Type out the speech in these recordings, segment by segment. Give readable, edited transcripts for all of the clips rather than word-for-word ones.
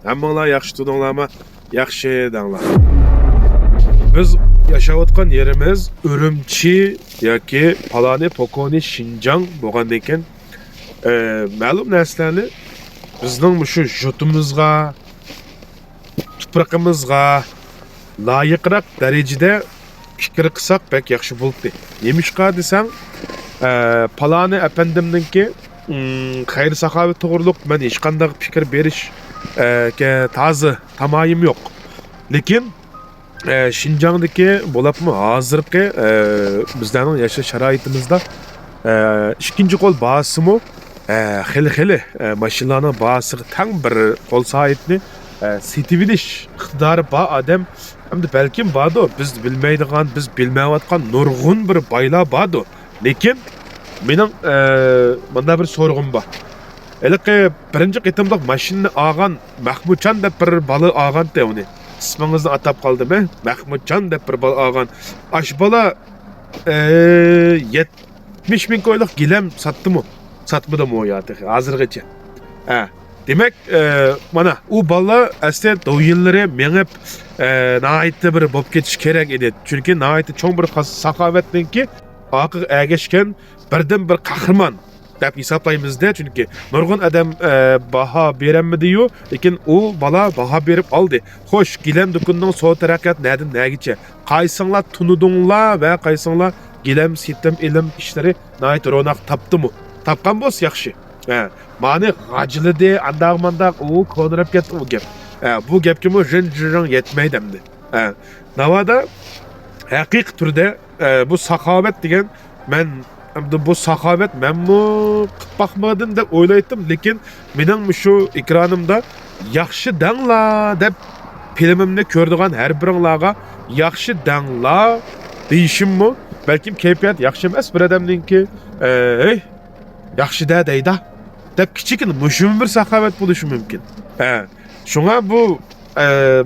Hammanglar yaxshi tudinglarmi? Yaxshi danglar. Biz yaşayotgan yerimiz Ürümçi yoki Palani Pokoni Şinjan bo'lgandan keyin ma'lum narsalarni bizning shu jutumizga, tuprog'imizga loyiqroq darajada fikr qilsak bek yaxshi bo'ldi. Nemishqa desang, Palani apandimninki xayr saxovat to'g'riliq men hech qanday fikr berish tozi tamoyim yo'q. Lekin Şinjan'daki bo'lapmi hozirgi bizlarning yashash sharoitimizda ikkinchi qo'l bahasimi xili mashinalarning bahasiga tang bir qo'l soatni setib olish iqtidori bor odam hamda balkim bordir, biz bilmaydigan, biz bilmayotgan nurg'un bir boylar bordir. Lekin mening bunda bir so'rg'im bor. Elki birinchi qitimda mashinani olgan Mahmudjon deb bir bola olganda uni ismingizni atab qoldimi? Mahmudjon deb bir bola olgan. Ash bola 70 ming ko'yliq gilam satdimi? Satmadimi o yo'q hozirgacha. Demak, mana u bola asli do'yinlari mengib nihoyatda bir bo'lib ketish kerak edi. Chunki nihoyatda cho'ng bir saxovatninki oqiga ergashgan birdan bir qahramon deb hisoblaymizda. Chunki nurg'un odam baho beramidi-yu, lekin u bola baho berib oldi. Xo'sh, gilam do'konining so'z taraqqiyot nerdan nergacha? Qaysinglar tunudinglar va qaysinglar gilam sitim ilm ishlari nihoyat ro'naq topdimi? Tapqan bo'lsa yaxshi. Mani g'ajilidi, andaq-mandaq u ko'nirib ketdi u gap. Bu gapga jin-jiring yetmaydi endi. Navoda haqiqiy turda bu saxovat degan men bu saxovat menmi qilib boqmadim deb o'ylaydim, lekin mening shu ekranimda yaxshi danglar deb filmimni ko'rdigan har biringlarga yaxshi danglar deyishimmi? Balkim kayfiyat yaxshi emas bir odamninki, yaxshi deydi deb kichikina mushum bir saxovat bo'lishi mumkin. Shunga bu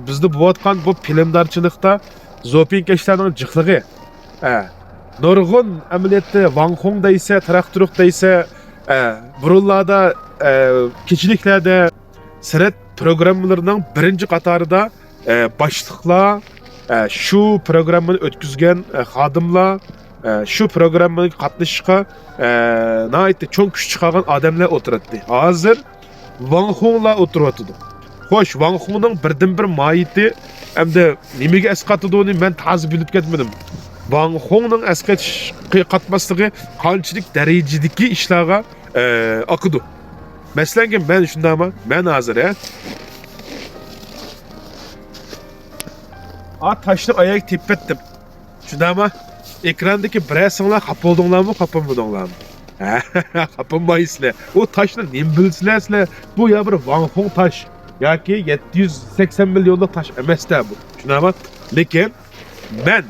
bizda bo'layotgan bu filmdorchilikda zopinkeşlarning jiqligi, nurg'un amaliyotda Wang Hong deysa, traktoruk deysa, burunlarda kechiliklarda san'at programmalarining birinchi qatorida boshliqlar, shu programmani o'tkazgan xodimlar, shu programmaga qatnashishga nihoyatda cho'ng kuch chiqargan odamlar o'tiradi. Hozir Wang Honglar o'tiryapti. Xo'sh, Wang Hongning birdan bir moyiti hamda nimaga asqatidini men to'g'ri bilib ketmadim. Wang Hongning qatmasligi qanchalik darajadagi ishlarga oqidi. Masalan, men shundayman, men hozir taşni oyoq tepetdim. Shundaymi? Ekrandaki birazsinglar xafa bo'ldinglarmi, xafamadinglarmi? Xafamaysiz. O taşni nima bilsizlar? Bu ya bir Wang Hong taş yoki 780 milyonlik taş emasda bu. Shundaymi? Lekin men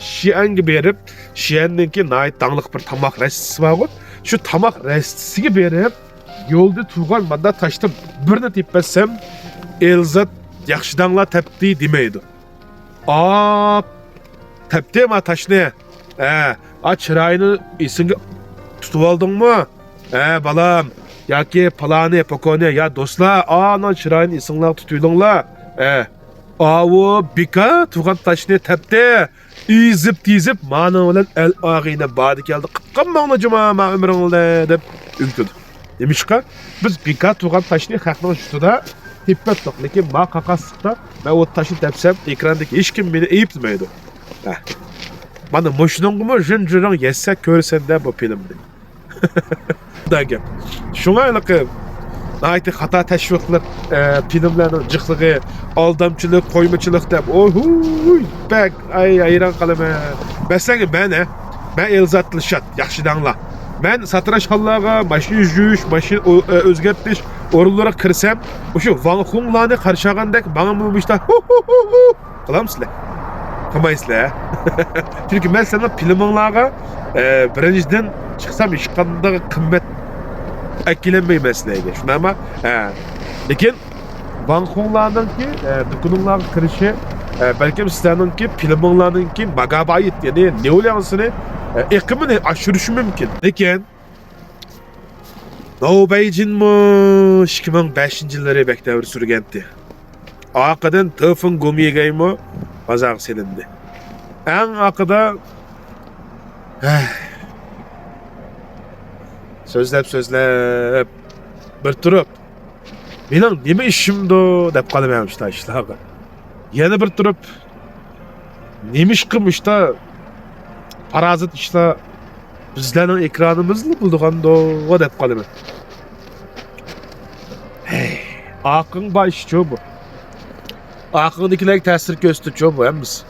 Xi'anga berib, Xi'anniki nihoyat tangliq bir tamoq rastisi bor. Shu tamoq rastisiga berib, yo'lda turgan manda taşni birini tepsam, Elzat yaxshi danglar tepdi demaydi. Tepdi ma taşni. Chiroyini esingga tutib oldingmi? Balam, yoki Palani Pokoni ya do'stlar, ana chiroyini esinglar tutuvdinglar. O bika turgan taşni tepdi. Izib mana bilan el og'ina badi keldi. Qilqanmangni juma ma umringizda deb untidi. Demishqa biz bika turgan taşni xalqning ustida tepatdik, lekin ma qaqasliqda men o taşni tepsam ekrandagi hech kim meni ayiblamaydi. Bana moşnungmu jin-jiring yessa ko'rsanda bu filmni. Da gap. Shunga iliqi nihoyatda xato tashviqlar filmlarning jiqligi, aldamchilik, qo'ymachilik deb bak hayron qolaman. Masalan, men Elzat Dilshod yaxshi danglar. Men satrash xollaga, mashina yuvish, mashina o'zgartirish o'rinlariga kirsam, o'sha Wang Honglarni qarshagandek menga mumishda qilamsizlar. Qilmaysizlar. Chunki men sizlarning filminglarga birinchidan chiqsam hech qanday qimmat akilanmayman sizlarga. Shundaymi? Lekin Wang Honglarningki do'koninglarga kirishi balkim sizlarningki filminglarningki magabayit, ya'ni ne o'ylansini iqimini oshirishi mumkin. Lekin No Beijingmi 2005-yılları bekdäwir sürgendi. Akadan Tofun Gomigaymi bazaq selindi. En akıda sözlep bir turup mening nima ishimdo deb qolmayapti ishlaga. Yana bir turup nima ish qilmishda parazit ishlar bizlarning ekranimizni buldig'ando deb qolaman. Aqın baş bu. Aqındakiler ta'sir ko'rsatuvchi bu, hammas.